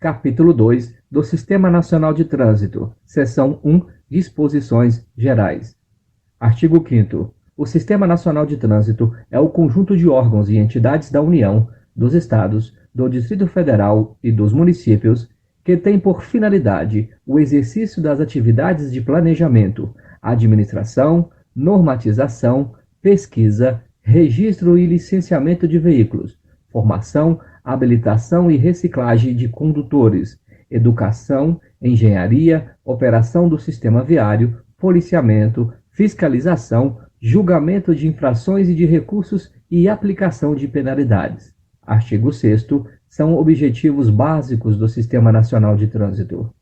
Capítulo 2 do Sistema Nacional de Trânsito, Seção 1, Disposições Gerais. Artigo 5º. O Sistema Nacional de Trânsito é o conjunto de órgãos e entidades da União, dos Estados, do Distrito Federal e dos municípios que tem por finalidade o exercício das atividades de planejamento, administração, normatização, pesquisa, registro e licenciamento de veículos, formação, habilitação e reciclagem de condutores, educação, engenharia, operação do sistema viário, policiamento, fiscalização, julgamento de infrações e de recursos e aplicação de penalidades. Artigo 6º. São objetivos básicos do Sistema Nacional de Trânsito.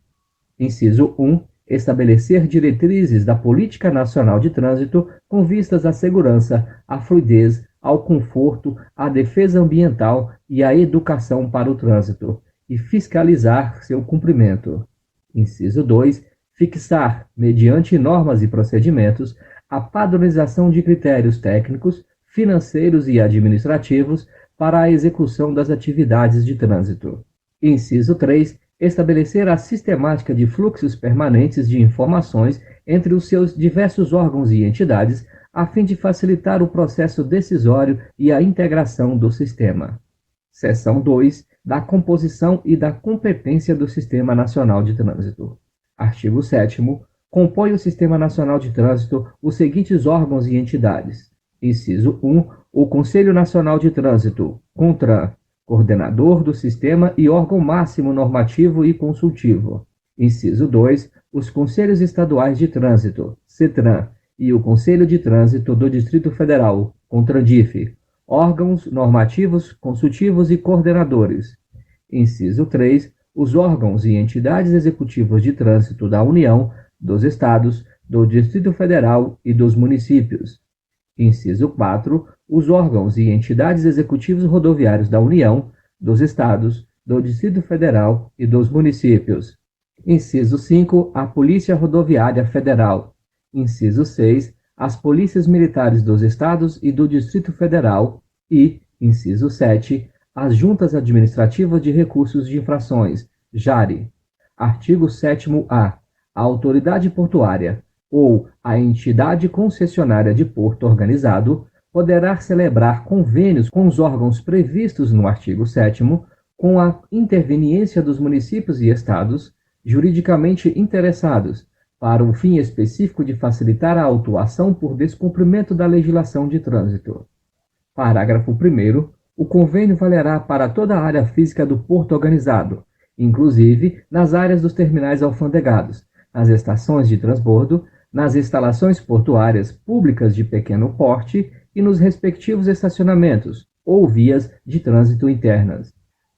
Inciso 1. Estabelecer diretrizes da Política Nacional de Trânsito com vistas à segurança, à fluidez, ao conforto, à defesa ambiental e à educação para o trânsito, e fiscalizar seu cumprimento. Inciso 2. Fixar, mediante normas e procedimentos, a padronização de critérios técnicos, financeiros e administrativos para a execução das atividades de trânsito. Inciso 3. Estabelecer a sistemática de fluxos permanentes de informações entre os seus diversos órgãos e entidades, a fim de facilitar o processo decisório e a integração do sistema. Seção 2. Da composição e da competência do Sistema Nacional de Trânsito. Artigo 7º. Compõe o Sistema Nacional de Trânsito os seguintes órgãos e entidades. Inciso 1. O Conselho Nacional de Trânsito, CONTRAN, coordenador do sistema e órgão máximo normativo e consultivo. Inciso 2. Os Conselhos Estaduais de Trânsito, CETRAN, e o Conselho de Trânsito do Distrito Federal, CONTRANDIF, órgãos normativos, consultivos e coordenadores. Inciso 3. Os órgãos e entidades executivos de trânsito da União, dos Estados, do Distrito Federal e dos municípios. Inciso 4. Os órgãos e entidades executivos rodoviários da União, dos Estados, do Distrito Federal e dos municípios. Inciso 5. A Polícia Rodoviária Federal. Inciso 6. As Polícias Militares dos Estados e do Distrito Federal. E, inciso 7. As Juntas Administrativas de Recursos de Infrações, JARI. Artigo 7º-A. A Autoridade Portuária ou a entidade concessionária de porto organizado poderá celebrar convênios com os órgãos previstos no artigo 7º, com a interveniência dos municípios e estados juridicamente interessados, para o fim específico de facilitar a autuação por descumprimento da legislação de trânsito. Parágrafo 1º. O convênio valerá para toda a área física do porto organizado, inclusive nas áreas dos terminais alfandegados, nas estações de transbordo, nas instalações portuárias públicas de pequeno porte e nos respectivos estacionamentos ou vias de trânsito internas.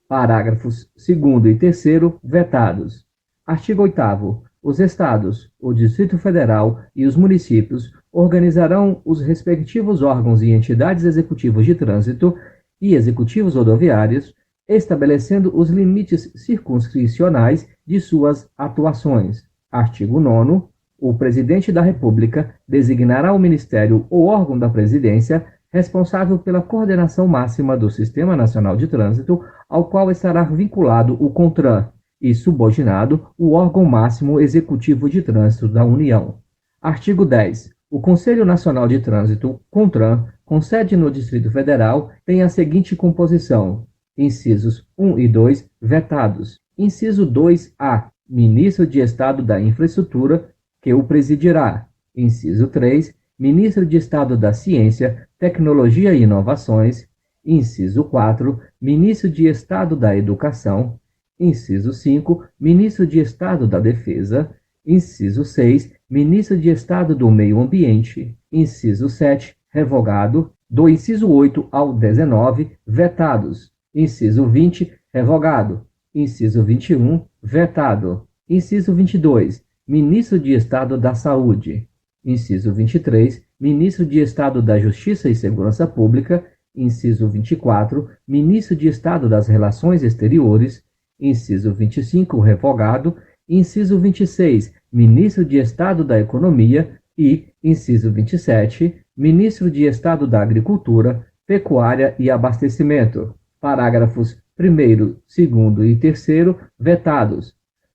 Parágrafos 2º e 3º vetados. Artigo 8º. Os Estados, o Distrito Federal e os municípios organizarão os respectivos órgãos e entidades executivos de trânsito e executivos rodoviários, estabelecendo os limites circunscricionais de suas atuações. Artigo 9º. O Presidente da República designará o Ministério ou órgão da Presidência responsável pela coordenação máxima do Sistema Nacional de Trânsito, ao qual estará vinculado o CONTRAN e subordinado o órgão máximo executivo de trânsito da União. Artigo 10. O Conselho Nacional de Trânsito, CONTRAN, com sede no Distrito Federal, tem a seguinte composição: incisos 1 e 2 vetados. Inciso 2-A. Ministro de Estado da Infraestrutura, que o presidirá. Inciso 3. Ministro de Estado da Ciência, Tecnologia e Inovações. Inciso 4. Ministro de Estado da Educação. Inciso 5. Ministro de Estado da Defesa. Inciso 6. Ministro de Estado do Meio Ambiente. Inciso 7. Revogado. Do inciso 8 ao 19, vetados. Inciso 20. Revogado. Inciso 21. Vetado. Inciso 22. Ministro de Estado da Saúde. Inciso 23. Ministro de Estado da Justiça e Segurança Pública. Inciso 24. Ministro de Estado das Relações Exteriores. Inciso 25. Revogado. Inciso 26. Ministro de Estado da Economia. E, inciso 27. Ministro de Estado da Agricultura, Pecuária e Abastecimento. Parágrafos primeiro, segundo e terceiro, vetados.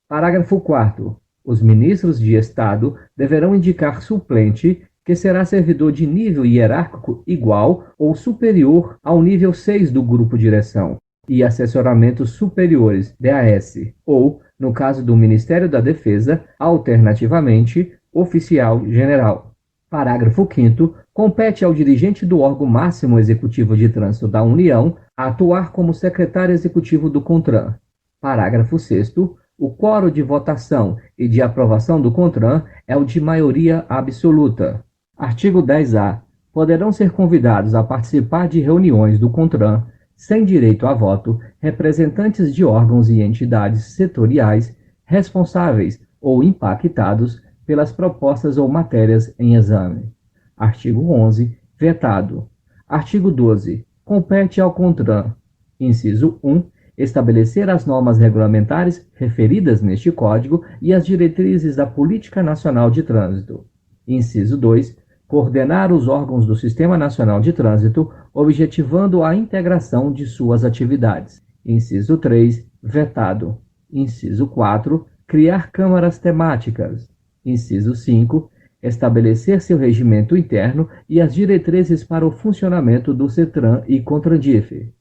Parágrafo 4º. Os ministros de Estado deverão indicar suplente que será servidor de nível hierárquico igual ou superior ao nível 6 do grupo direção e assessoramentos superiores, DAS, ou, no caso do Ministério da Defesa, alternativamente, oficial general. Parágrafo 5º. Compete ao dirigente do órgão máximo executivo de trânsito da União atuar como secretário executivo do CONTRAN. Parágrafo 6º. O quórum de votação e de aprovação do CONTRAN é o de maioria absoluta. Artigo 10-A. Poderão ser convidados a participar de reuniões do CONTRAN, sem direito a voto, representantes de órgãos e entidades setoriais responsáveis ou impactados pelas propostas ou matérias em exame. Artigo 11. Vetado. Artigo 12. Compete ao CONTRAN, inciso 1, estabelecer as normas regulamentares referidas neste Código e as diretrizes da Política Nacional de Trânsito. Inciso 2. Coordenar os órgãos do Sistema Nacional de Trânsito, objetivando a integração de suas atividades. Inciso 3. Vetado. Inciso 4. Criar câmaras temáticas. Inciso 5. Estabelecer seu regimento interno e as diretrizes para o funcionamento do CETRAN e CONTRANDIF.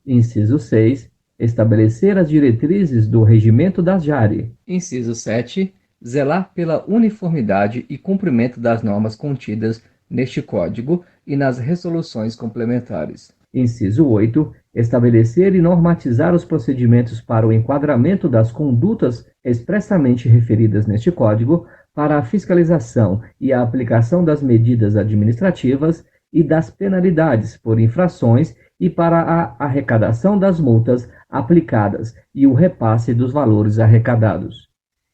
Inciso 6. Estabelecer as diretrizes do regimento das JARE. Inciso 7. Zelar pela uniformidade e cumprimento das normas contidas neste Código e nas resoluções complementares. Inciso 8. Estabelecer e normatizar os procedimentos para o enquadramento das condutas expressamente referidas neste Código, para a fiscalização e a aplicação das medidas administrativas e das penalidades por infrações e para a arrecadação das multas aplicadas e o repasse dos valores arrecadados.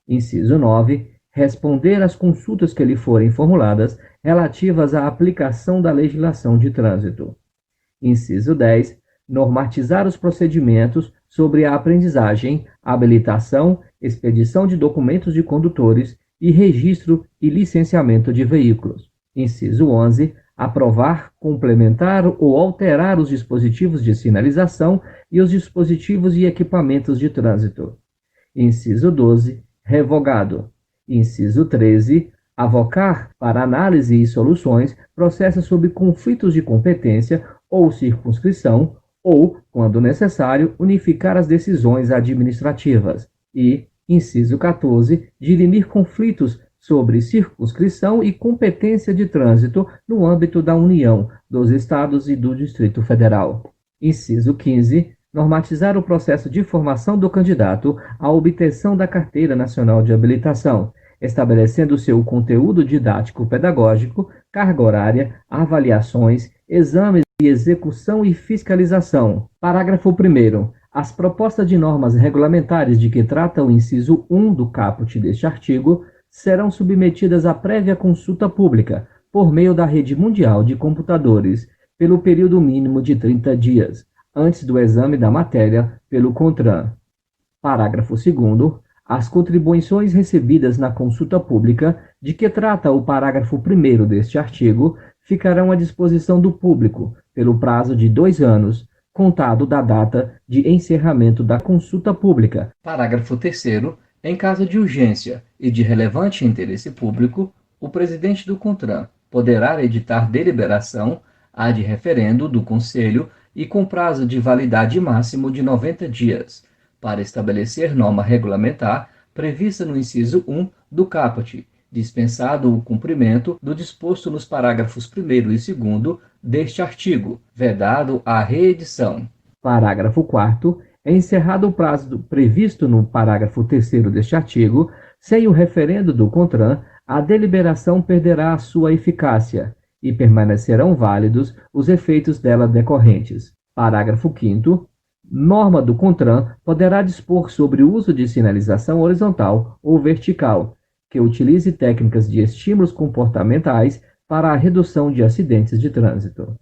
Inciso 9. Responder às consultas que lhe forem formuladas relativas à aplicação da legislação de trânsito. Inciso 10. Normatizar os procedimentos sobre a aprendizagem, habilitação, expedição de documentos de condutores e registro e licenciamento de veículos. Inciso 11. Aprovar, complementar ou alterar os dispositivos de sinalização e os dispositivos e equipamentos de trânsito. Inciso 12. Revogado. Inciso 13. Avocar para análise e soluções processos sob conflitos de competência ou circunscrição ou, quando necessário, unificar as decisões administrativas. E, inciso 14. Dirimir conflitos sobre circunscrição e competência de trânsito no âmbito da União, dos Estados e do Distrito Federal. Inciso 15. Normatizar o processo de formação do candidato à obtenção da Carteira Nacional de Habilitação, estabelecendo seu conteúdo didático-pedagógico, carga horária, avaliações, exames de execução e fiscalização. Parágrafo 1º. As propostas de normas regulamentares de que trata o inciso 1 do caput deste artigo serão submetidas à prévia consulta pública, por meio da rede mundial de computadores, pelo período mínimo de 30 dias, antes do exame da matéria pelo CONTRAN. Parágrafo 2º. As contribuições recebidas na consulta pública, de que trata o parágrafo 1º deste artigo, ficarão à disposição do público, pelo prazo de 2 anos, contado da data de encerramento da consulta pública. Parágrafo 3º. Em caso de urgência e de relevante interesse público, o presidente do CONTRAN poderá editar deliberação ad referendo do Conselho e com prazo de validade máximo de 90 dias, para estabelecer norma regulamentar prevista no inciso 1 do caput, dispensado o cumprimento do disposto nos parágrafos 1º e 2º deste artigo, vedado a reedição. Parágrafo 4º. É encerrado o prazo previsto no parágrafo 3º deste artigo, sem o referendo do CONTRAN, a deliberação perderá a sua eficácia e permanecerão válidos os efeitos dela decorrentes. Parágrafo 5º. Norma do CONTRAN poderá dispor sobre o uso de sinalização horizontal ou vertical, que utilize técnicas de estímulos comportamentais para a redução de acidentes de trânsito.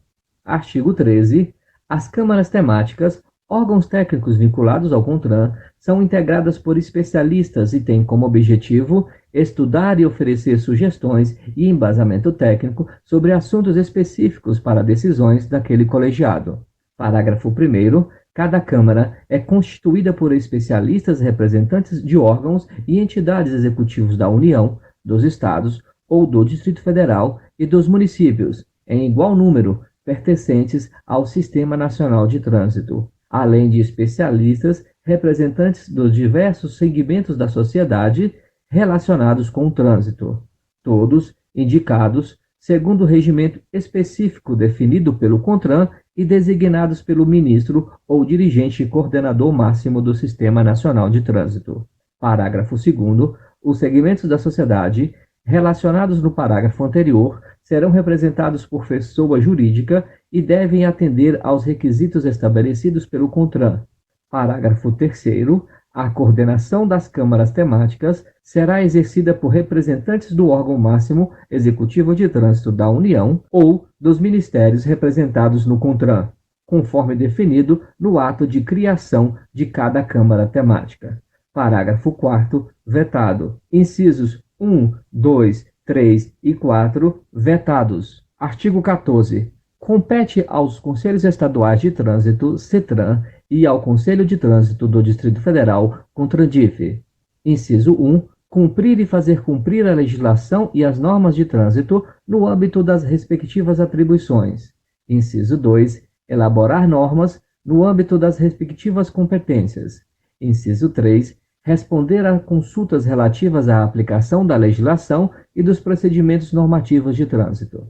Artigo 13. As câmaras temáticas, órgãos técnicos vinculados ao CONTRAN, são integradas por especialistas e têm como objetivo estudar e oferecer sugestões e embasamento técnico sobre assuntos específicos para decisões daquele colegiado. Parágrafo 1º. Cada Câmara é constituída por especialistas representantes de órgãos e entidades executivos da União, dos Estados ou do Distrito Federal e dos municípios, em igual número, pertencentes ao Sistema Nacional de Trânsito, além de especialistas representantes dos diversos segmentos da sociedade relacionados com o trânsito, todos indicados segundo o regimento específico definido pelo CONTRAN e designados pelo ministro ou dirigente coordenador máximo do Sistema Nacional de Trânsito. Parágrafo 2º. Os segmentos da sociedade relacionados no parágrafo anterior serão representados por pessoa jurídica e devem atender aos requisitos estabelecidos pelo CONTRAN. Parágrafo 3º. A coordenação das câmaras temáticas será exercida por representantes do órgão máximo executivo de trânsito da União ou dos ministérios representados no CONTRAN, conforme definido no ato de criação de cada câmara temática. Parágrafo 4º. Vetado. Incisos 1, 2, 3 e 4, vetados. Artigo 14. Compete aos Conselhos Estaduais de Trânsito, CETRAN, e ao Conselho de Trânsito do Distrito Federal, CONTRANDIF. Inciso 1. Cumprir e fazer cumprir a legislação e as normas de trânsito no âmbito das respectivas atribuições. Inciso 2. Elaborar normas no âmbito das respectivas competências. Inciso 3. Responder a consultas relativas à aplicação da legislação e dos procedimentos normativos de trânsito.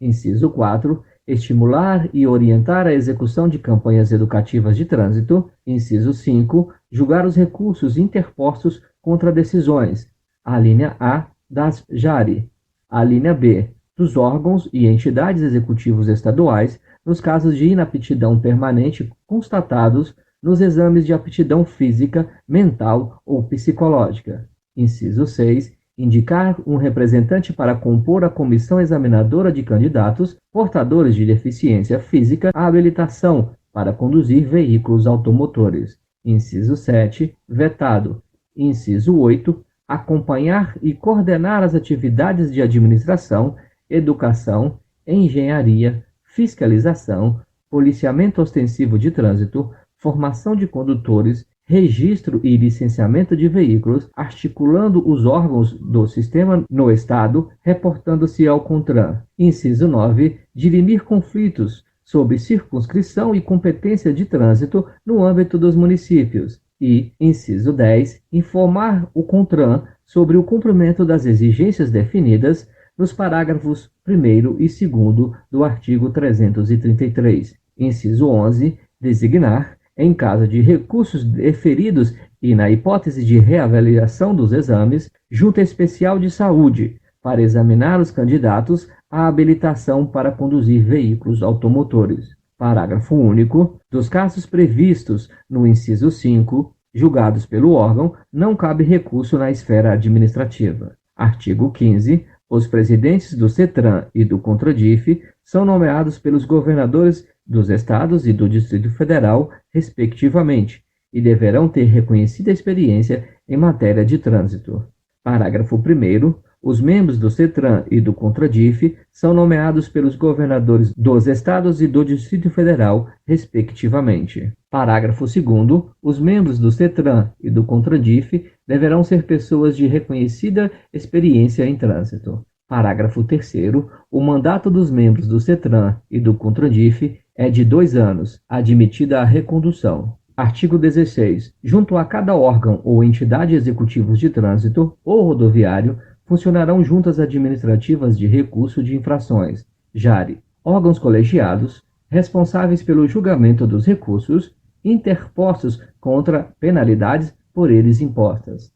Inciso 4. Estimular e orientar a execução de campanhas educativas de trânsito. Inciso 5. Julgar os recursos interpostos contra decisões. A linha A das JARI. A linha B dos órgãos e entidades executivos estaduais nos casos de inaptidão permanente constatados nos exames de aptidão física, mental ou psicológica. Inciso 6. Indicar um representante para compor a comissão examinadora de candidatos portadores de deficiência física à habilitação para conduzir veículos automotores. Inciso 7. Vetado. Inciso 8. Acompanhar e coordenar as atividades de administração, educação, engenharia, fiscalização, policiamento ostensivo de trânsito, formação de condutores, registro e licenciamento de veículos, articulando os órgãos do sistema no Estado, reportando-se ao CONTRAN. Inciso 9. Dirimir conflitos sobre circunscrição e competência de trânsito no âmbito dos municípios. E, inciso 10. Informar o CONTRAN sobre o cumprimento das exigências definidas nos parágrafos 1º e 2º do artigo 333. Inciso 11. Designar, em caso de recursos deferidos e na hipótese de reavaliação dos exames, Junta Especial de Saúde, para examinar os candidatos à habilitação para conduzir veículos automotores. Parágrafo único. Dos casos previstos no inciso 5, julgados pelo órgão, não cabe recurso na esfera administrativa. Artigo 15. Os presidentes do CETRAN e do CONTRADIF são nomeados pelos governadores dos Estados e do Distrito Federal, respectivamente, e deverão ter reconhecida experiência em matéria de trânsito. Parágrafo 1º. Os membros do CETRAN e do CONTRADIF são nomeados pelos governadores dos Estados e do Distrito Federal, respectivamente. Parágrafo 2º. Os membros do CETRAN e do CONTRADIF deverão ser pessoas de reconhecida experiência em trânsito. Parágrafo 3º. O mandato dos membros do CETRAN e do CONTRADIF é de 2 anos, admitida a recondução. Artigo 16. Junto a cada órgão ou entidade executivos de trânsito ou rodoviário, funcionarão juntas administrativas de recurso de infrações, JARI, órgãos colegiados, responsáveis pelo julgamento dos recursos interpostos contra penalidades por eles impostas.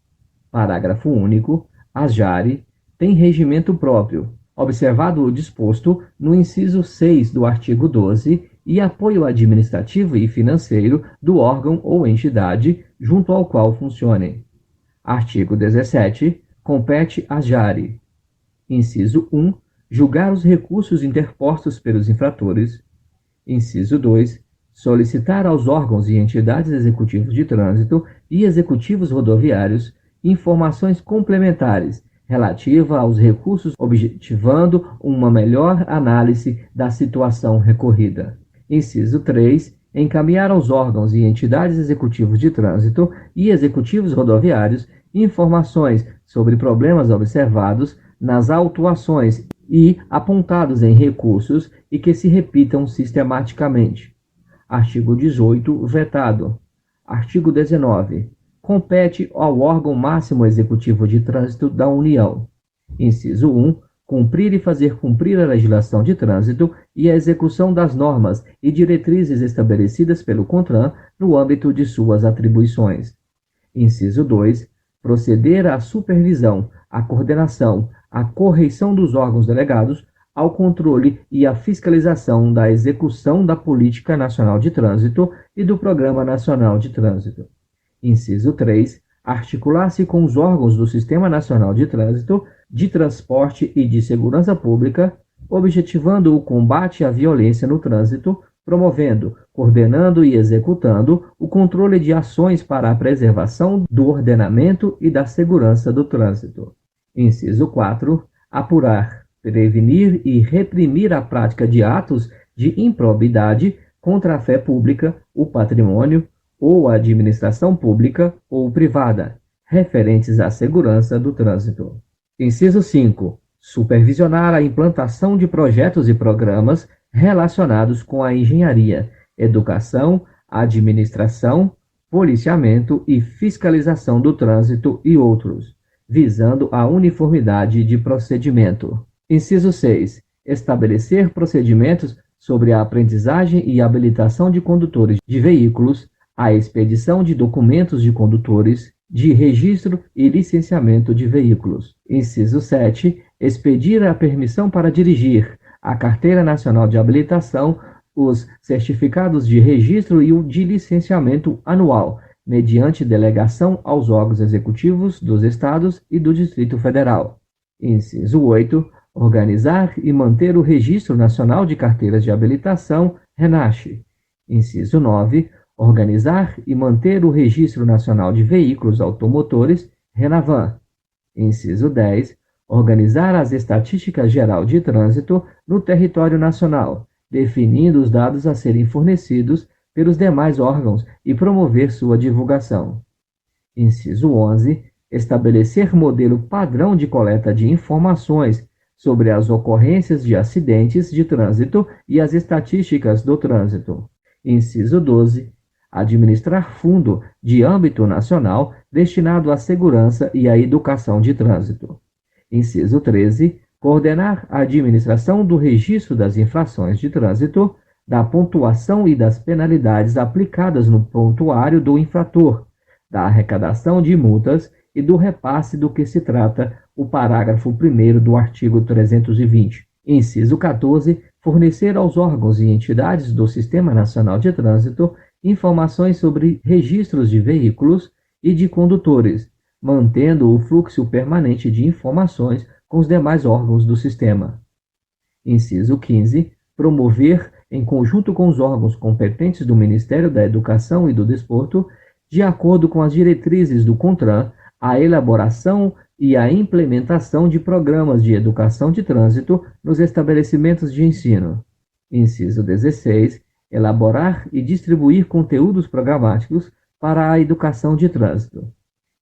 Parágrafo único. As JARI têm regimento próprio, observado o disposto no inciso 6 do artigo 12, e apoio administrativo e financeiro do órgão ou entidade junto ao qual funcionem. Artigo 17. Compete às JARI. Inciso 1. Julgar os recursos interpostos pelos infratores. Inciso 2. Solicitar aos órgãos e entidades executivos de trânsito e executivos rodoviários informações complementares relativa aos recursos, objetivando uma melhor análise da situação recorrida. Inciso 3. encaminhar aos órgãos e entidades executivos de trânsito e executivos rodoviários informações sobre problemas observados nas autuações e apontados em recursos e que se repitam sistematicamente. Artigo 18, vetado. Artigo 19. Compete ao órgão máximo executivo de trânsito da União. Inciso 1. Cumprir e fazer cumprir a legislação de trânsito e a execução das normas e diretrizes estabelecidas pelo CONTRAN no âmbito de suas atribuições. Inciso 2. Proceder à supervisão, à coordenação, à correição dos órgãos delegados, ao controle e à fiscalização da execução da Política Nacional de Trânsito e do Programa Nacional de Trânsito. Inciso 3. Articular-se com os órgãos do Sistema Nacional de Trânsito, de Transporte e de Segurança Pública, objetivando o combate à violência no trânsito, promovendo, coordenando e executando o controle de ações para a preservação do ordenamento e da segurança do trânsito. Inciso 4. Apurar, prevenir e reprimir a prática de atos de improbidade contra a fé pública, o patrimônio, ou a administração pública ou privada, referentes à segurança do trânsito. Inciso 5. Supervisionar a implantação de projetos e programas relacionados com a engenharia, educação, administração, policiamento e fiscalização do trânsito e outros, visando a uniformidade de procedimento. Inciso 6. Estabelecer procedimentos sobre a aprendizagem e habilitação de condutores de veículos, a expedição de documentos de condutores, de registro e licenciamento de veículos. Inciso 7. Expedir a permissão para dirigir, a Carteira Nacional de Habilitação, os certificados de registro e o de licenciamento anual, mediante delegação aos órgãos executivos dos Estados e do Distrito Federal. Inciso 8. Organizar e manter o Registro Nacional de Carteiras de Habilitação, RENACH. Inciso 9. Organizar e manter o Registro Nacional de Veículos Automotores, RENAVAN. Inciso 10. Organizar as estatísticas geral de trânsito no território nacional, definindo os dados a serem fornecidos pelos demais órgãos e promover sua divulgação. Inciso 11. Estabelecer modelo padrão de coleta de informações sobre as ocorrências de acidentes de trânsito e as estatísticas do trânsito. Inciso 12. Administrar fundo de âmbito nacional destinado à segurança e à educação de trânsito. Inciso 13. Coordenar a administração do registro das infrações de trânsito, da pontuação e das penalidades aplicadas no prontuário do infrator, da arrecadação de multas e do repasse do que se trata o parágrafo 1º do artigo 320. Inciso 14. Fornecer aos órgãos e entidades do Sistema Nacional de Trânsito informações sobre registros de veículos e de condutores, mantendo o fluxo permanente de informações com os demais órgãos do sistema. Inciso 15. Promover, em conjunto com os órgãos competentes do Ministério da Educação e do Desporto, de acordo com as diretrizes do CONTRAN, a elaboração e a implementação de programas de educação de trânsito nos estabelecimentos de ensino. Inciso 16. Elaborar e distribuir conteúdos programáticos para a educação de trânsito.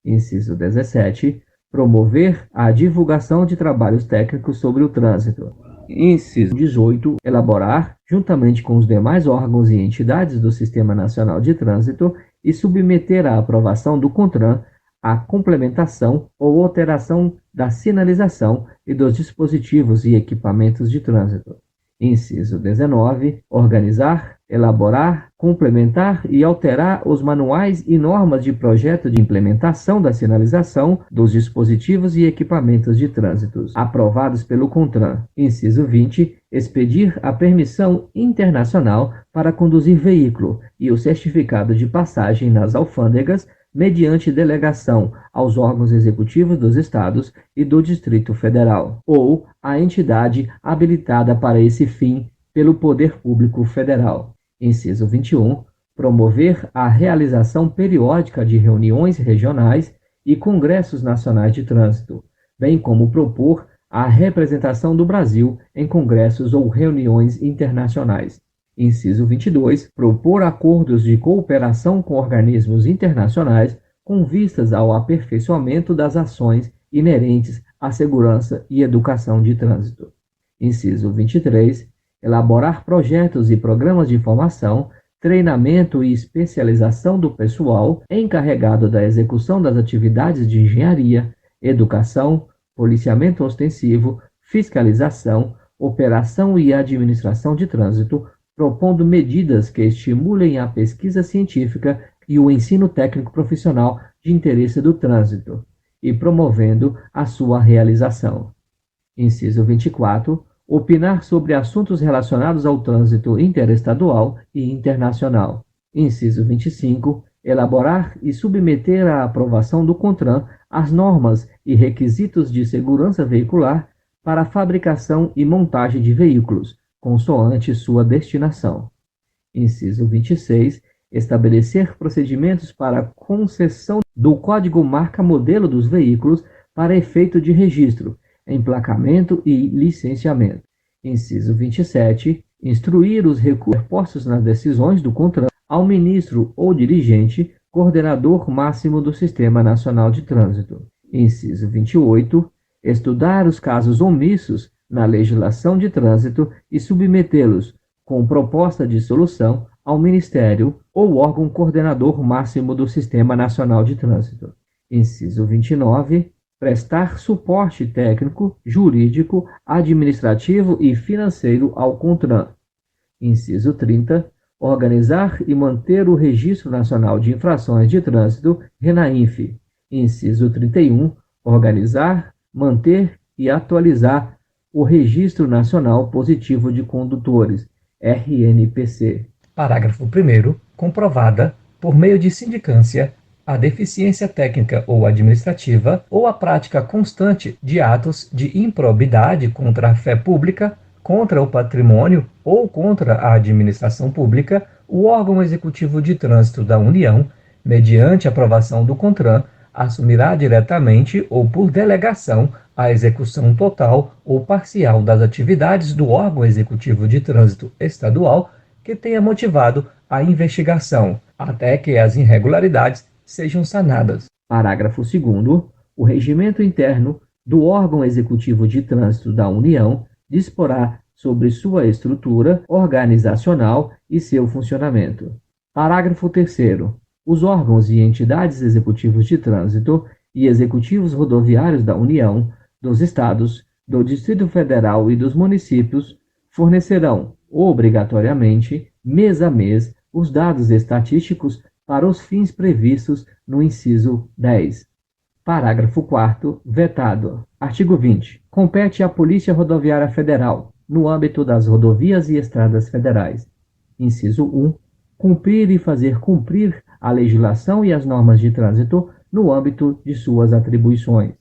Inciso 17. Promover a divulgação de trabalhos técnicos sobre o trânsito. Inciso 18. Elaborar, juntamente com os demais órgãos e entidades do Sistema Nacional de Trânsito, e submeter à aprovação do CONTRAN a complementação ou alteração da sinalização e dos dispositivos e equipamentos de trânsito. Inciso 19. Organizar, elaborar, complementar e alterar os manuais e normas de projeto de implementação da sinalização dos dispositivos e equipamentos de trânsito, aprovados pelo CONTRAN. Inciso 20. Expedir a permissão internacional para conduzir veículo e o certificado de passagem nas alfândegas, mediante delegação aos órgãos executivos dos Estados e do Distrito Federal, ou à entidade habilitada para esse fim pelo Poder Público Federal. Inciso 21. Promover a realização periódica de reuniões regionais e congressos nacionais de trânsito, bem como propor a representação do Brasil em congressos ou reuniões internacionais. Inciso 22. Propor acordos de cooperação com organismos internacionais com vistas ao aperfeiçoamento das ações inerentes à segurança e educação de trânsito. Inciso 23. Elaborar projetos e programas de formação, treinamento e especialização do pessoal encarregado da execução das atividades de engenharia, educação, policiamento ostensivo, fiscalização, operação e administração de trânsito, propondo medidas que estimulem a pesquisa científica e o ensino técnico profissional de interesse do trânsito, e promovendo a sua realização. Inciso 24. Opinar sobre assuntos relacionados ao trânsito interestadual e internacional. Inciso 25. Elaborar e submeter à aprovação do CONTRAN as normas e requisitos de segurança veicular para a fabricação e montagem de veículos, consoante sua destinação. Inciso 26. Estabelecer procedimentos para a concessão do código marca-modelo dos veículos para efeito de registro, emplacamento e licenciamento. Inciso 27. Instruir os recursos postos nas decisões do CONTRAN ao ministro ou dirigente, coordenador máximo do Sistema Nacional de Trânsito. Inciso 28. Estudar os casos omissos na legislação de trânsito e submetê-los, com proposta de solução, ao Ministério ou órgão coordenador máximo do Sistema Nacional de Trânsito. Inciso 29. Prestar suporte técnico, jurídico, administrativo e financeiro ao CONTRAN. Inciso 30. Organizar e manter o Registro Nacional de Infrações de Trânsito, RENAINF. Inciso 31. Organizar, manter e atualizar o Registro Nacional Positivo de Condutores, RNPC. Parágrafo 1º. Comprovada, por meio de sindicância, a deficiência técnica ou administrativa ou a prática constante de atos de improbidade contra a fé pública, contra o patrimônio ou contra a administração pública, o órgão executivo de trânsito da União, mediante aprovação do CONTRAN, assumirá diretamente ou por delegação a execução total ou parcial das atividades do órgão executivo de trânsito estadual que tenha motivado a investigação, até que as irregularidades sejam sanadas. Parágrafo 2º. O regimento interno do órgão executivo de trânsito da União disporá sobre sua estrutura organizacional e seu funcionamento. Parágrafo 3º. Os órgãos e entidades executivos de trânsito e executivos rodoviários da União, dos Estados, do Distrito Federal e dos municípios fornecerão, obrigatoriamente, mês a mês, os dados estatísticos para os fins previstos no inciso 10. Parágrafo 4º. Vetado. Artigo 20. Compete à Polícia Rodoviária Federal, no âmbito das rodovias e estradas federais. Inciso 1. Cumprir e fazer cumprir a legislação e as normas de trânsito no âmbito de suas atribuições.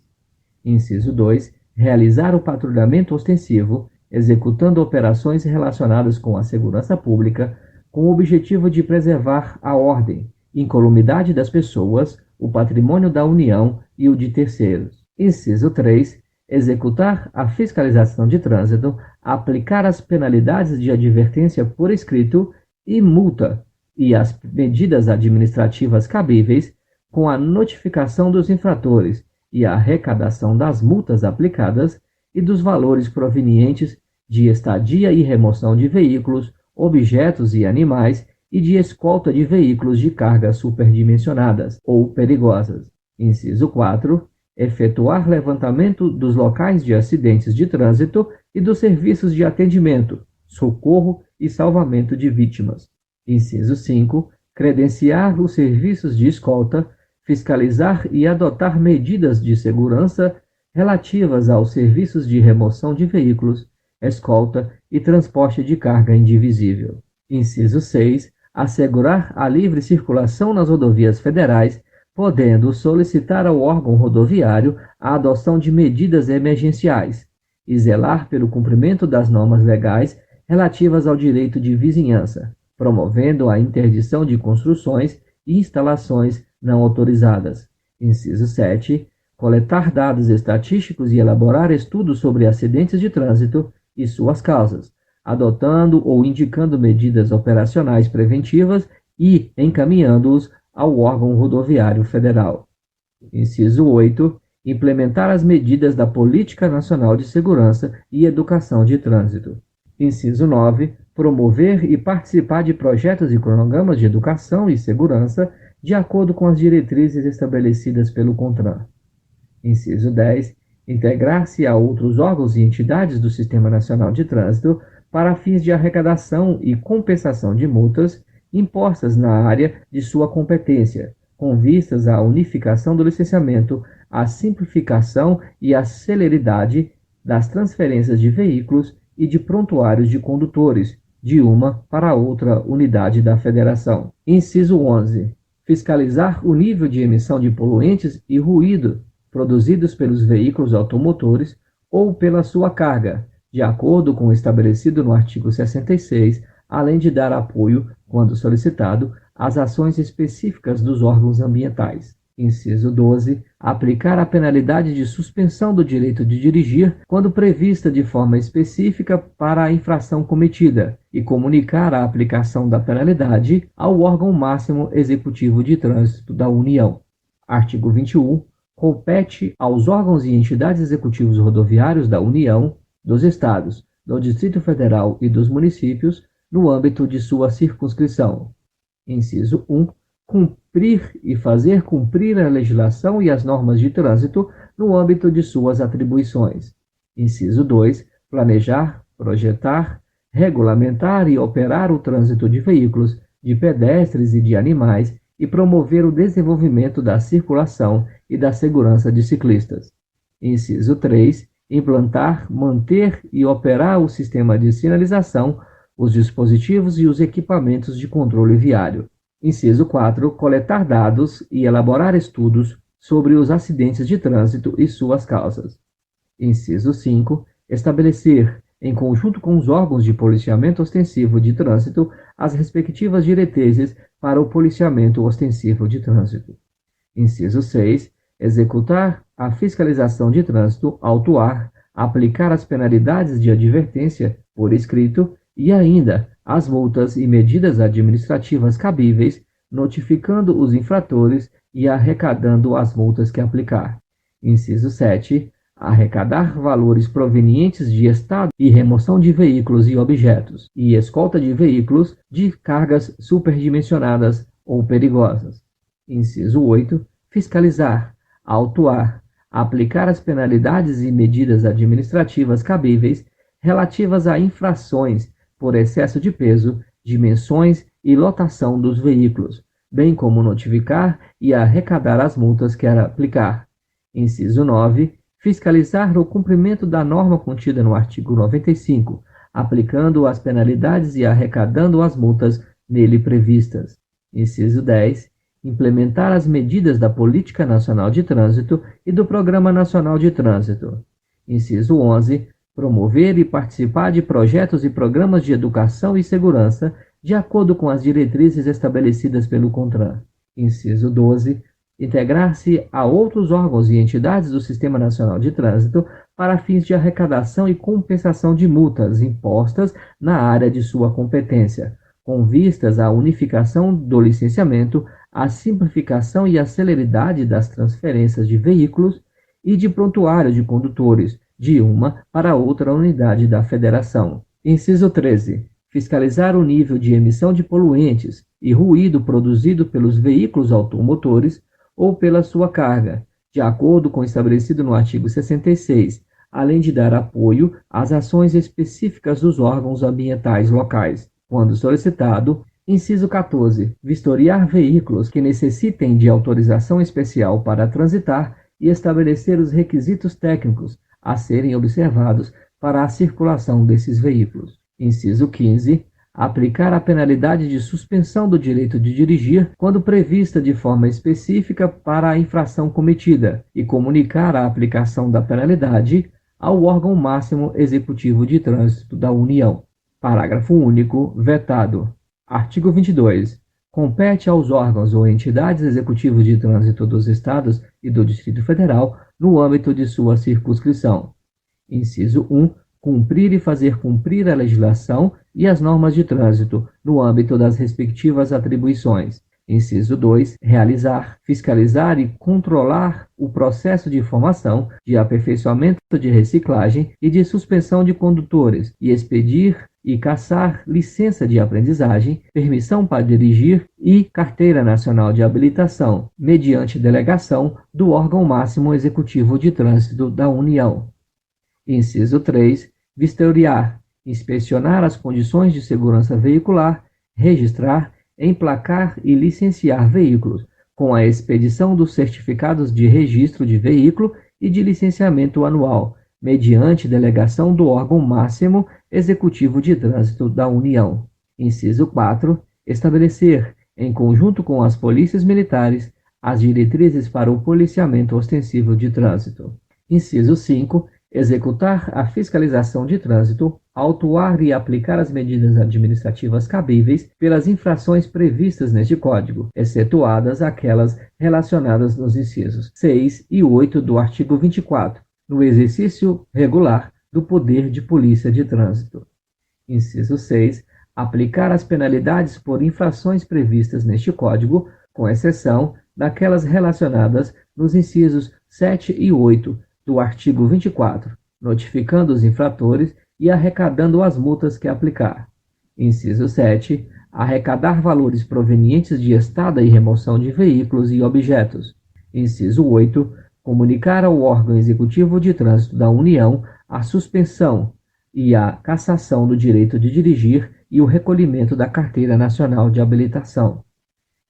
Inciso 2. Realizar o patrulhamento ostensivo, executando operações relacionadas com a segurança pública, com o objetivo de preservar a ordem, incolumidade das pessoas, o patrimônio da União e o de terceiros. Inciso 3. Executar a fiscalização de trânsito, aplicar as penalidades de advertência por escrito e multa e as medidas administrativas cabíveis, com a notificação dos infratores e a arrecadação das multas aplicadas e dos valores provenientes de estadia e remoção de veículos, objetos e animais e de escolta de veículos de carga superdimensionadas ou perigosas. Inciso 4. Efetuar levantamento dos locais de acidentes de trânsito e dos serviços de atendimento, socorro e salvamento de vítimas. Inciso 5. Credenciar os serviços de escolta, fiscalizar e adotar medidas de segurança relativas aos serviços de remoção de veículos, escolta e transporte de carga indivisível. Inciso 6. Assegurar a livre circulação nas rodovias federais, podendo solicitar ao órgão rodoviário a adoção de medidas emergenciais e zelar pelo cumprimento das normas legais relativas ao direito de vizinhança, promovendo a interdição de construções e instalações não autorizadas. Inciso 7. Coletar dados estatísticos e elaborar estudos sobre acidentes de trânsito e suas causas, adotando ou indicando medidas operacionais preventivas e encaminhando-os ao órgão rodoviário federal. Inciso 8. Implementar as medidas da Política Nacional de Segurança e Educação de Trânsito. Inciso 9. Promover e participar de projetos e cronogramas de educação e segurança de acordo com as diretrizes estabelecidas pelo CONTRAN. Inciso 10. Integrar-se a outros órgãos e entidades do Sistema Nacional de Trânsito para fins de arrecadação e compensação de multas impostas na área de sua competência, com vistas à unificação do licenciamento, à simplificação e à celeridade das transferências de veículos e de prontuários de condutores, de uma para outra unidade da Federação. Inciso 11. Fiscalizar o nível de emissão de poluentes e ruído produzidos pelos veículos automotores ou pela sua carga, de acordo com o estabelecido no artigo 66, além de dar apoio, quando solicitado, às ações específicas dos órgãos ambientais. Inciso 12. Aplicar a penalidade de suspensão do direito de dirigir quando prevista de forma específica para a infração cometida e comunicar a aplicação da penalidade ao órgão máximo executivo de trânsito da União. Artigo 21. Compete aos órgãos e entidades executivos rodoviários da União, dos Estados, do Distrito Federal e dos municípios, no âmbito de sua circunscrição. Inciso 1. Cumprir e fazer cumprir a legislação e as normas de trânsito no âmbito de suas atribuições. Inciso 2. Planejar, projetar, regulamentar e operar o trânsito de veículos, de pedestres e de animais e promover o desenvolvimento da circulação e da segurança de ciclistas. Inciso 3. Implantar, manter e operar o sistema de sinalização, os dispositivos e os equipamentos de controle viário. Inciso 4. Coletar dados e elaborar estudos sobre os acidentes de trânsito e suas causas. Inciso 5. Estabelecer, em conjunto com os órgãos de policiamento ostensivo de trânsito, as respectivas diretrizes para o policiamento ostensivo de trânsito. Inciso 6. Executar a fiscalização de trânsito, autuar, aplicar as penalidades de advertência por escrito e ainda as multas e medidas administrativas cabíveis, notificando os infratores e arrecadando as multas que aplicar. Inciso 7. Arrecadar valores provenientes de estado e remoção de veículos e objetos, e escolta de veículos de cargas superdimensionadas ou perigosas. Inciso 8. Fiscalizar, autuar, aplicar as penalidades e medidas administrativas cabíveis relativas a infrações por excesso de peso, dimensões e lotação dos veículos, bem como notificar e arrecadar as multas que aplicar. Inciso 9. Fiscalizar o cumprimento da norma contida no artigo 95, aplicando as penalidades e arrecadando as multas nele previstas. Inciso 10. Implementar as medidas da Política Nacional de Trânsito e do Programa Nacional de Trânsito. Inciso 11. Promover e participar de projetos e programas de educação e segurança de acordo com as diretrizes estabelecidas pelo CONTRAN. Inciso 12. Integrar-se a outros órgãos e entidades do Sistema Nacional de Trânsito para fins de arrecadação e compensação de multas impostas na área de sua competência, com vistas à unificação do licenciamento, à simplificação e à celeridade das transferências de veículos e de prontuário de condutores, de uma para outra unidade da Federação. Inciso 13. Fiscalizar o nível de emissão de poluentes e ruído produzido pelos veículos automotores ou pela sua carga, de acordo com o estabelecido no artigo 66, além de dar apoio às ações específicas dos órgãos ambientais locais, quando solicitado. Inciso 14. Vistoriar veículos que necessitem de autorização especial para transitar e estabelecer os requisitos técnicos a serem observados para a circulação desses veículos. Inciso 15. Aplicar a penalidade de suspensão do direito de dirigir quando prevista de forma específica para a infração cometida e comunicar a aplicação da penalidade ao órgão máximo executivo de trânsito da União. Parágrafo único. Vetado. Artigo 22. Compete aos órgãos ou entidades executivas de trânsito dos Estados e do Distrito Federal no âmbito de sua circunscrição. Inciso 1. cumprir e fazer cumprir a legislação e as normas de trânsito no âmbito das respectivas atribuições. Inciso 2. Realizar, fiscalizar e controlar o processo de formação, de aperfeiçoamento de reciclagem e de suspensão de condutores e expedir e cassar licença de aprendizagem, permissão para dirigir e carteira nacional de habilitação, mediante delegação do órgão máximo executivo de trânsito da União. Inciso 3. Vistoriar, inspecionar as condições de segurança veicular, registrar, emplacar e licenciar veículos, com a expedição dos certificados de registro de veículo e de licenciamento anual, mediante delegação do órgão máximo executivo de trânsito da União. Inciso 4. Estabelecer, em conjunto com as polícias militares, as diretrizes para o policiamento ostensivo de trânsito. Inciso 5. Executar a fiscalização de trânsito, autuar e aplicar as medidas administrativas cabíveis pelas infrações previstas neste Código, excetuadas aquelas relacionadas nos incisos 6 e 8 do artigo 24, no exercício regular do poder de polícia de trânsito. Inciso 6. Aplicar as penalidades por infrações previstas neste Código, com exceção daquelas relacionadas nos incisos 7 e 8 do artigo 24, notificando os infratores e arrecadando as multas que aplicar. Inciso 7. Arrecadar valores provenientes de estada e remoção de veículos e objetos. Inciso 8. Comunicar ao órgão executivo de trânsito da União a suspensão e a cassação do direito de dirigir e o recolhimento da Carteira Nacional de Habilitação.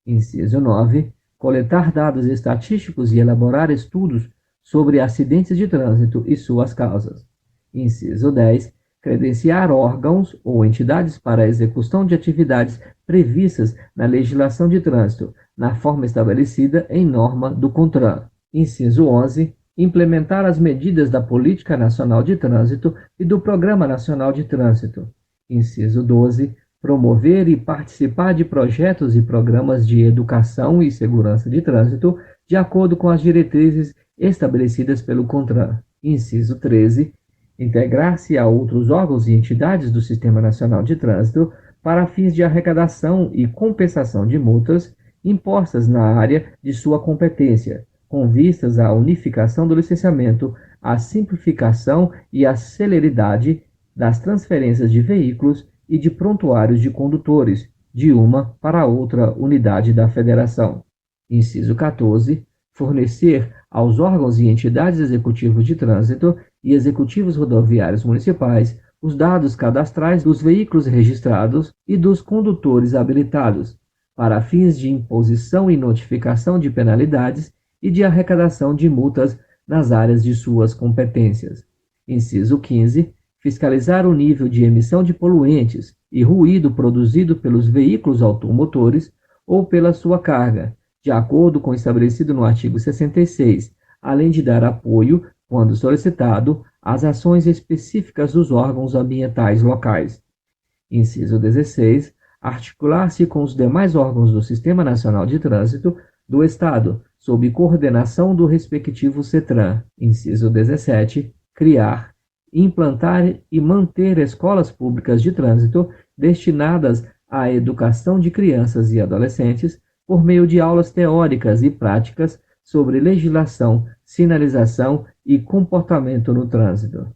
Inciso 9. Coletar dados estatísticos e elaborar estudos sobre acidentes de trânsito e suas causas. Inciso 10. Credenciar órgãos ou entidades para a execução de atividades previstas na legislação de trânsito, na forma estabelecida em norma do CONTRAN. Inciso 11. Implementar as medidas da Política Nacional de Trânsito e do Programa Nacional de Trânsito. Inciso 12. Promover e participar de projetos e programas de educação e segurança de trânsito, de acordo com as diretrizes estabelecidas pelo CONTRAN. Inciso 13. Integrar-se a outros órgãos e entidades do Sistema Nacional de Trânsito para fins de arrecadação e compensação de multas impostas na área de sua competência, com vistas à unificação do licenciamento, à simplificação e à celeridade das transferências de veículos e de prontuários de condutores, de uma para outra unidade da Federação. Inciso 14. Fornecer aos órgãos e entidades executivos de trânsito e executivos rodoviários municipais os dados cadastrais dos veículos registrados e dos condutores habilitados, para fins de imposição e notificação de penalidades e de arrecadação de multas nas áreas de suas competências. Inciso 15. Fiscalizar o nível de emissão de poluentes e ruído produzido pelos veículos automotores ou pela sua carga, de acordo com o estabelecido no artigo 66, além de dar apoio, quando solicitado, às ações específicas dos órgãos ambientais locais. Inciso 16. Articular-se com os demais órgãos do Sistema Nacional de Trânsito do Estado, sob coordenação do respectivo CETRAN. Inciso 17. Criar, implantar e manter escolas públicas de trânsito destinadas à educação de crianças e adolescentes por meio de aulas teóricas e práticas sobre legislação, sinalização e comportamento no trânsito.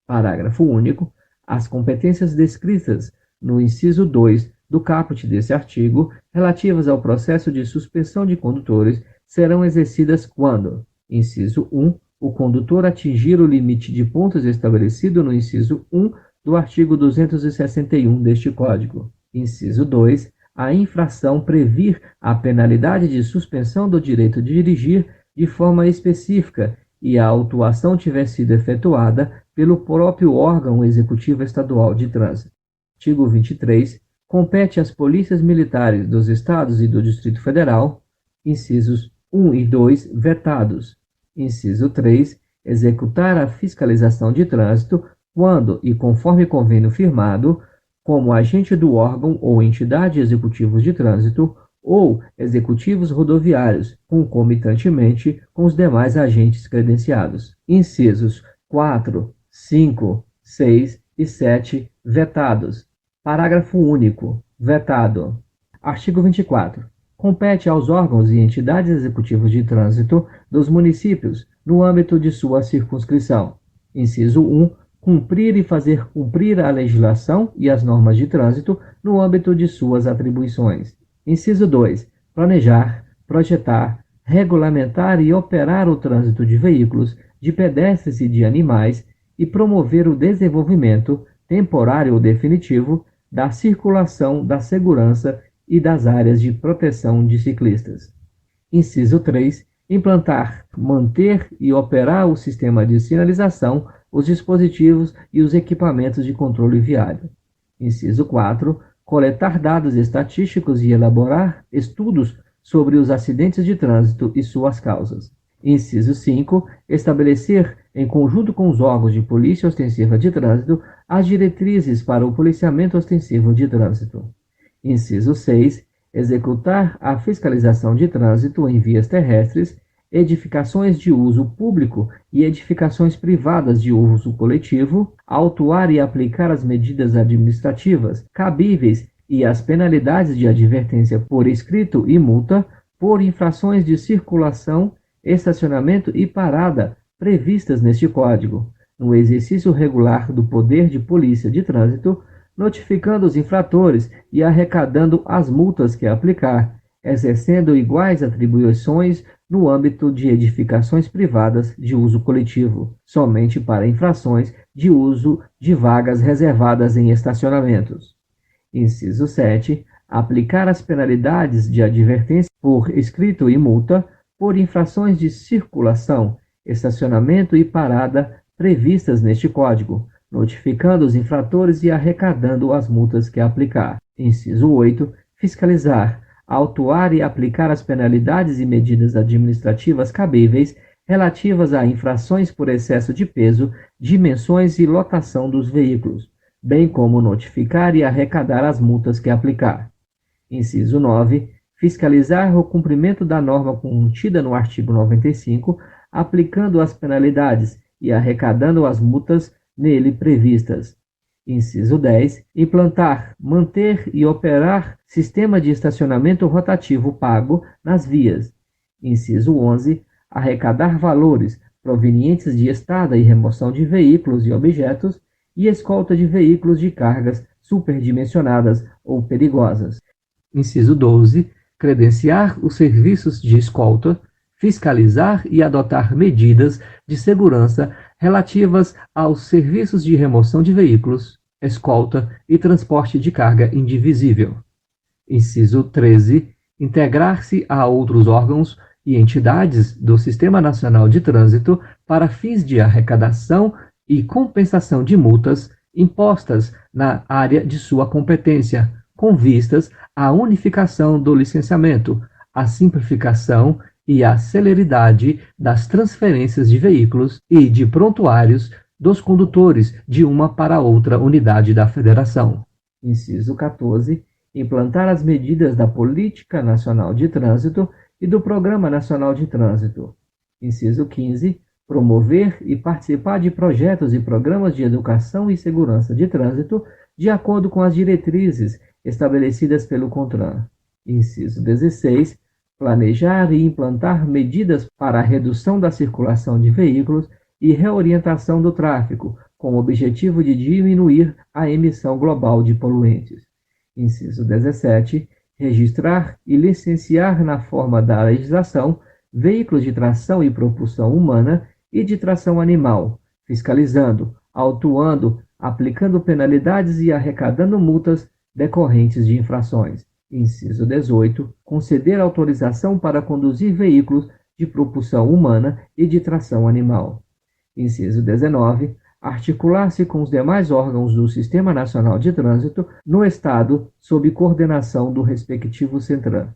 Parágrafo único. As competências descritas no inciso 2 do caput desse artigo, relativas ao processo de suspensão de condutores, serão exercidas quando: inciso 1. O condutor atingir o limite de pontos estabelecido no inciso 1 do artigo 261 deste Código. Inciso 2. A infração previr a penalidade de suspensão do direito de dirigir de forma específica e a autuação tiver sido efetuada pelo próprio órgão executivo estadual de trânsito. Artigo 23. Compete às polícias militares dos Estados e do Distrito Federal, incisos 1 e 2, vetados. Inciso 3. Executar a fiscalização de trânsito quando e conforme convênio firmado, como agente do órgão ou entidade executivos de trânsito ou executivos rodoviários, concomitantemente com os demais agentes credenciados. Incisos 4, 5, 6 e 7, vetados. Parágrafo único. Vetado. Artigo 24. Compete aos órgãos e entidades executivos de trânsito dos municípios, no âmbito de sua circunscrição. Inciso 1. Cumprir e fazer cumprir a legislação e as normas de trânsito no âmbito de suas atribuições. Inciso 2. Planejar, projetar, regulamentar e operar o trânsito de veículos, de pedestres e de animais e promover o desenvolvimento, temporário ou definitivo, da circulação, da segurança e das áreas de proteção de ciclistas. Inciso 3. Implantar, manter e operar o sistema de sinalização, os dispositivos e os equipamentos de controle viário. Inciso 4. Coletar dados estatísticos e elaborar estudos sobre os acidentes de trânsito e suas causas. Inciso 5. Estabelecer, em conjunto com os órgãos de polícia ostensiva de trânsito, as diretrizes para o policiamento ostensivo de trânsito. Inciso 6. Executar a fiscalização de trânsito em vias terrestres, edificações de uso público e edificações privadas de uso coletivo, autuar e aplicar as medidas administrativas cabíveis e as penalidades de advertência por escrito e multa por infrações de circulação, estacionamento e parada previstas neste Código, no exercício regular do poder de polícia de trânsito, notificando os infratores e arrecadando as multas que aplicar, exercendo iguais atribuições no âmbito de edificações privadas de uso coletivo, somente para infrações de uso de vagas reservadas em estacionamentos. Inciso 7. Aplicar as penalidades de advertência por escrito e multa por infrações de circulação, estacionamento e parada previstas neste Código, notificando os infratores e arrecadando as multas que aplicar. Inciso 8. Fiscalizar, autuar e aplicar as penalidades e medidas administrativas cabíveis relativas a infrações por excesso de peso, dimensões e lotação dos veículos, bem como notificar e arrecadar as multas que aplicar. Inciso 9. Fiscalizar o cumprimento da norma contida no artigo 95, aplicando as penalidades e arrecadando as multas nele previstas. Inciso 10. Implantar, manter e operar sistema de estacionamento rotativo pago nas vias. Inciso 11. Arrecadar valores provenientes de estada e remoção de veículos e objetos e escolta de veículos de cargas superdimensionadas ou perigosas. Inciso 12. Credenciar os serviços de escolta, fiscalizar e adotar medidas de segurança relativas aos serviços de remoção de veículos, escolta e transporte de carga indivisível. Inciso 13. Integrar-se a outros órgãos e entidades do Sistema Nacional de Trânsito para fins de arrecadação e compensação de multas impostas na área de sua competência, com vistas à unificação do licenciamento, à simplificação e à celeridade das transferências de veículos e de prontuários dos condutores de uma para outra unidade da Federação. Inciso 14. Implantar as medidas da Política Nacional de Trânsito e do Programa Nacional de Trânsito. Inciso 15. Promover e participar de projetos e programas de educação e segurança de trânsito de acordo com as diretrizes estabelecidas pelo CONTRAN. Inciso 16. Planejar e implantar medidas para a redução da circulação de veículos e reorientação do tráfego, com o objetivo de diminuir a emissão global de poluentes. Inciso 17. Registrar e licenciar na forma da legislação veículos de tração e propulsão humana e de tração animal, fiscalizando, autuando, aplicando penalidades e arrecadando multas decorrentes de infrações. Inciso 18. Conceder autorização para conduzir veículos de propulsão humana e de tração animal. Inciso 19. Articular-se com os demais órgãos do Sistema Nacional de Trânsito no Estado sob coordenação do respectivo CENTRAN.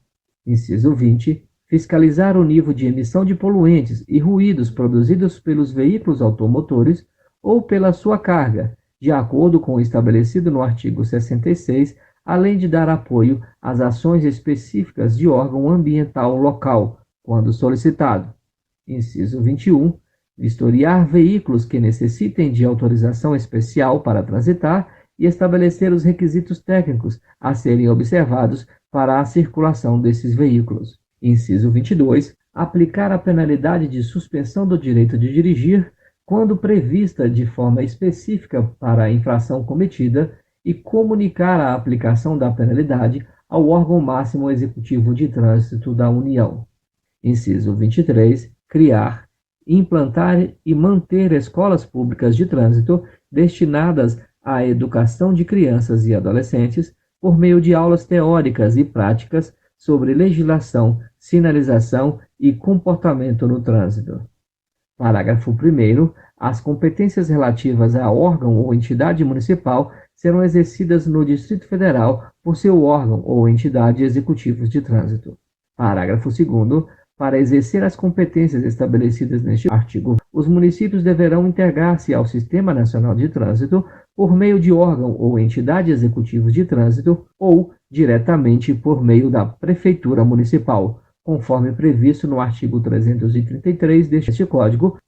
Inciso 20. Fiscalizar o nível de emissão de poluentes e ruídos produzidos pelos veículos automotores ou pela sua carga, de acordo com o estabelecido no artigo 66, além de dar apoio às ações específicas de órgão ambiental local, quando solicitado. Inciso 21. vistoriar veículos que necessitem de autorização especial para transitar e estabelecer os requisitos técnicos a serem observados para a circulação desses veículos. Inciso 22. Aplicar a penalidade de suspensão do direito de dirigir quando prevista de forma específica para a infração cometida e comunicar a aplicação da penalidade ao órgão máximo executivo de trânsito da União. Inciso 23. Criar, implantar e manter escolas públicas de trânsito destinadas à educação de crianças e adolescentes por meio de aulas teóricas e práticas sobre legislação, sinalização e comportamento no trânsito. Parágrafo 1º. As competências relativas a órgão ou entidade municipal serão exercidas no Distrito Federal por seu órgão ou entidade executivos de trânsito. Parágrafo 2º. Para exercer as competências estabelecidas neste artigo, os municípios deverão integrar-se ao Sistema Nacional de Trânsito por meio de órgão ou entidade executivos de trânsito ou diretamente por meio da Prefeitura Municipal, conforme previsto no artigo 333 deste Código.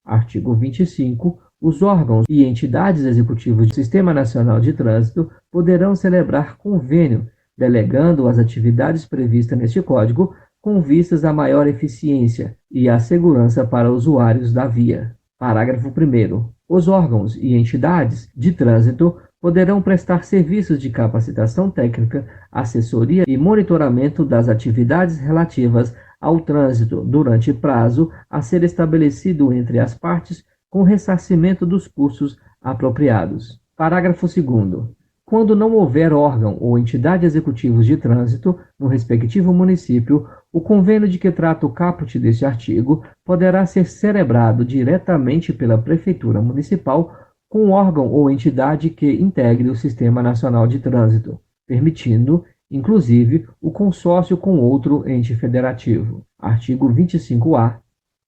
Artigo 25. Os órgãos e entidades executivas do Sistema Nacional de Trânsito poderão celebrar convênio, delegando as atividades previstas neste Código, com vistas à maior eficiência e à segurança para usuários da via. Parágrafo 1º. Os órgãos e entidades de trânsito poderão prestar serviços de capacitação técnica, assessoria e monitoramento das atividades relativas ao trânsito durante prazo a ser estabelecido entre as partes com ressarcimento dos custos apropriados. Parágrafo 2º. Quando não houver órgão ou entidade executivos de trânsito no respectivo município, o convênio de que trata o caput deste artigo poderá ser celebrado diretamente pela Prefeitura Municipal com um órgão ou entidade que integre o Sistema Nacional de Trânsito, permitindo, inclusive, o consórcio com outro ente federativo. Artigo 25-A.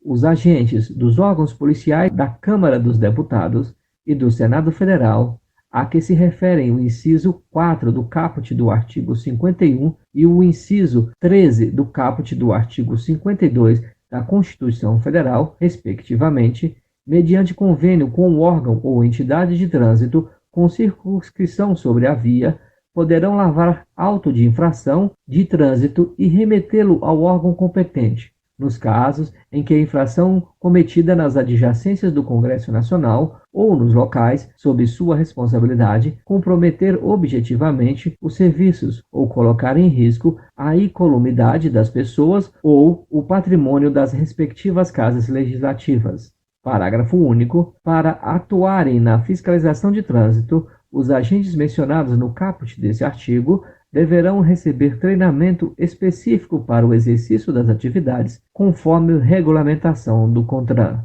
Os agentes dos órgãos policiais da Câmara dos Deputados e do Senado Federal, a que se referem o inciso 4 do caput do artigo 51 e o inciso 13 do caput do artigo 52 da Constituição Federal, respectivamente, mediante convênio com o órgão ou entidade de trânsito com circunscrição sobre a via, poderão lavrar auto de infração de trânsito e remetê-lo ao órgão competente, nos casos em que a infração cometida nas adjacências do Congresso Nacional ou nos locais sob sua responsabilidade comprometer objetivamente os serviços ou colocar em risco a incolumidade das pessoas ou o patrimônio das respectivas casas legislativas. Parágrafo único. Para atuarem na fiscalização de trânsito, os agentes mencionados no caput desse artigo deverão receber treinamento específico para o exercício das atividades, conforme regulamentação do CONTRAN.